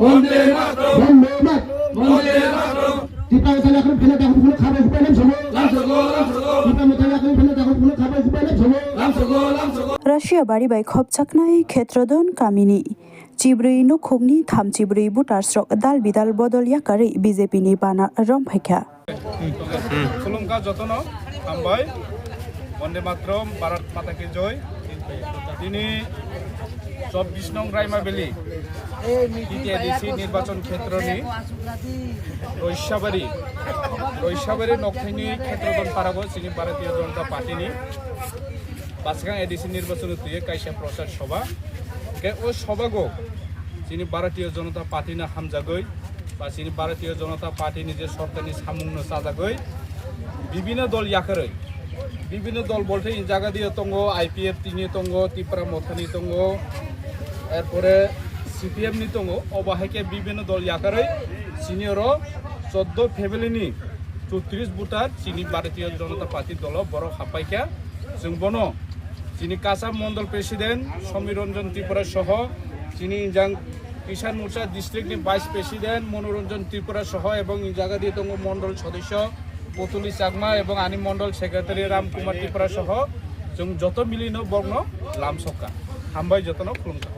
বন্দে মাতরম বন্দে মাতরম বন্দে মাতরম টিপা উঠালে এখন ফেলে দেখো ফুল খাবে ফুপাইলে ঝমো লাম সগো টিপা উঠালে এখন ফেলে দেখো ফুল খাবে ফুপাইলে ঝমো লাম সগো Raishiya bari bai khop chaknai khetrodhan kamini chibrui no khogni tham chibrui butar srok dal bidal bodol yakarwi BJP ni Bana romkha খুলুমকা যতন হামবাই বন্দে মাতরম ভারত মাতা কি জয় তিনি 24 নং রাইমা বেলি দ্বিতীয় নির্বাচন ক্ষেত্রনি রৈশাবাড়ি নকথাইনি ক্ষেত্রদন পারাবো চিনি ভারতীয় জনতা পার্টিনি বাসগাঁ এডিসি নির্বাচন তুই কাইসা প্রচার সভা ও সভাগো চিনি ভারতীয় জনতা পার্টি না হামজাগৈ বা চিনি ভারতীয় জনতা পার্টি নিজের সরকারি সামুন্ন সাজাগৈ বিভিন্ন দল ইয়াকারৈ বিভিন্ন দল বলতে এই জায়গা দিয়ে তঙ্গ আইপিএফ তিনি তঙ্গ ত্রিপুরা মথানি তঙ্গ এরপরে সিপিএম নি তঙ্গ অবাহেকে বিভিন্ন দল ইয়াকারৈ সিনিয়র 14 ফেব্রুয়ারি 34 ভোটার চিনি ভারতীয় জনতা পার্টি দল বড় হাপাইকা जों বনো চিনি কাসাম মন্ডল প্রেসিডেন্ট সমীর রঞ্জন ত্রিপুরা সহ চিনি ইজাং কিষাণ মোর্চা ডিস্ট্রিক্টনি ভাইস প্রেসিডেন্ট মনোরঞ্জন ত্রিপুরা সহ এবং এই জায়গা দিয়ে তঙ্গ মন্ডল সদস্য পুতুলি চাকমা এবং আনি মন্ডল সেক্রেটারি রামকুমার ত্রিপুরা সহ जों যত মিলিনো বর্ণ লাম সকা হামবাই যতন খুলুমকা